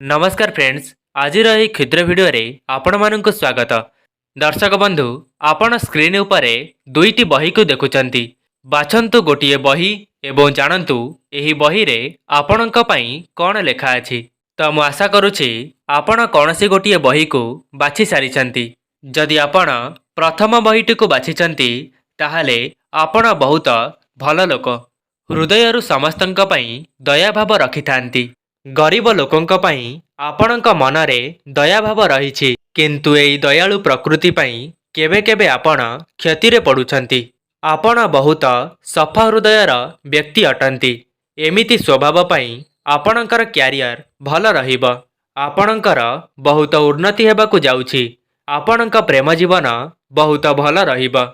नमस्कार फ्रेंड्स, आज यह क्षुद्र भिडियो आपण मानक स्वागत। दर्शक बंधु, आपण स्क्रीन उपरे दुईटी बही को देखुचंती। बाछंतु गोटिए बही एवं जानतु एही बही रे आपणक पई कोन लेखा अछि। तो मु आशा करूछि आपण कोनसी गोटिए बही को बाछि सारिछंती। जदि आपण प्रथम बहीटी को बाछिछंती ताहाले आपण बहुत भल लोक। हृदयरु समस्तंक पई दया भाव रखिथांती। गरीब लोकंक पई आपणक मनरे दया भाव रहिछि, किंतु एई दयालु प्रकृति पई केबे केबे आपण क्षति रे पडुछंती। आपण बहुत सफा हृदयर व्यक्ति अटंती। एमिति स्वभाव पई आपणकर क्यारियर भल रहिबो। आपणकर बहुत उन्नति हेबाकु जाउछि। आपणक प्रेम जीवन बहुत भल रहिबो।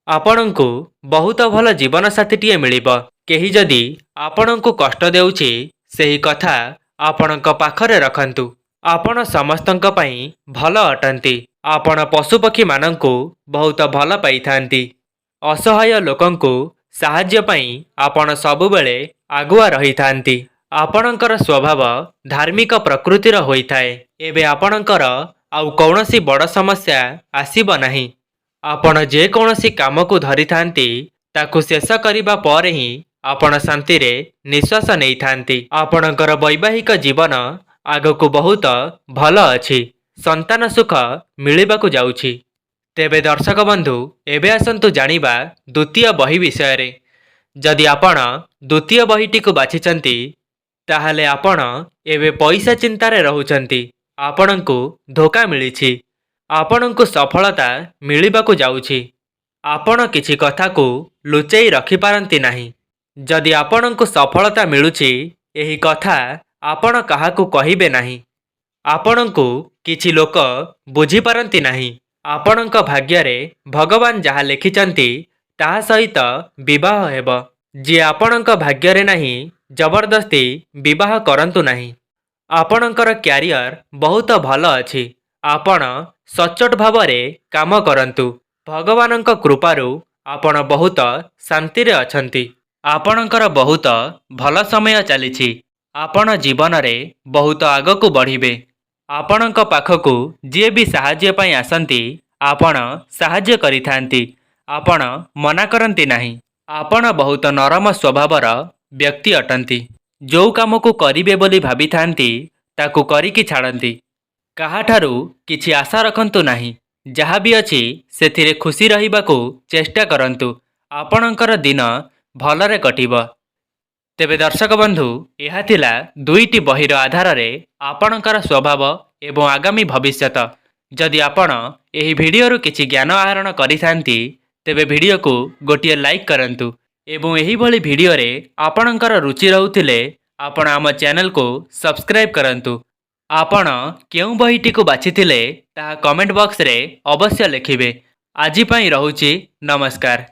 आपणकु बहुत भल जीवन साथीटिए मिलिबो। केही जदि आपणकु कष्ट देउछि सेही कथा आपणक पाखरे रखंतु। आपण समस्तंक पई भल अटंती। आपण पशुपक्षी मानंकु बहुत भल पाइथांती। असहाय लोकंकु साहाय्य पई आपण सबुबेले आगुआ रहिथांती। आपणकर स्वभाव धार्मिक प्रकृतिर होइथाए। एबे आपणकर आउ कौनसी बड़ समस्या आसीब नाही। आपण जे कौनसी काम को धरिथांती ताकु शेष करिबा पर ही आपण शांति रे निश्वास नहीं थांती। आपणकर वैवाहिक जीवन आगको बहुत भल अछि। संतान सुख मिलिबाकु जाउछि। तेबे दर्शक बंधु, एबे आसंतु जानिबा द्वितीय बही विषय रे। जदि आपण द्वितीय बहीटी को बाछिचंती ताहाले आपण एबे पैसा चिंतारे रहुचंती। आपणकु धोखा मिलिछि। आपणकु सफलता मिलिबाकु जाउछि। आपण किछि कथा को लुचेई रखि पारंती नाही। जदि आपणकु सफलता मिलुछि एही कथा आपण काहाकु कहिबे नाही। आपणकु किछि लोक बुझी पारंती नाही। आपणक भाग्य रे भगवान जहा लिखिचंती ताहा सहित विवाह हेबो। जे आपणक भाग्य रे नाही जबरदस्ती विवाह करंतु नाही। आपणकर क्यारियर बहुत भल अछि। आपण सचोट भाव रे काम करंतु। भगवानक कृपारु आपण बहुत शांति रे अछंती। आपणकर बहुत भल समय चलिछि। आपण जीवन रे बहुत आगकु बढ़िबे। आपणक पाखकु जे भी साहाय्य पई आसंती आपण साहाय्य करिथांती। आपण मना करंती नाही। आपण बहुत नरम स्वभावर व्यक्ति अटंती। जो काम को करिबे बोली भाबिथांती ताकु करिकि छाड़ंती। काहाठारु किछि आशा रखंतु नाही। जहा भी अछि सेथिरे खुशी रहिबाकु चेष्टा करंतु। आपणकर दिन भलरे कटिब। तेबे दर्शक बंधु, यह थिला दुईटी बहीर आधार रे आपणकर स्वभाव एवं आगामी भविष्यत। जदि आपण एही भिडियोरु किछि ज्ञान आहरण करिथांती तेबे भिडियो को गोटिए लाइक करंतु। एवं एही भली भिडियो रे आपणकर रुचि रहुथिले आपण आम चैनल को सब्सक्राइब करंतु। आपण केउ बहीटी को बाछिथिले ताहा कमेंट बॉक्स रे अवश्य लिखिबे। आजि पई रहुछि नमस्कार।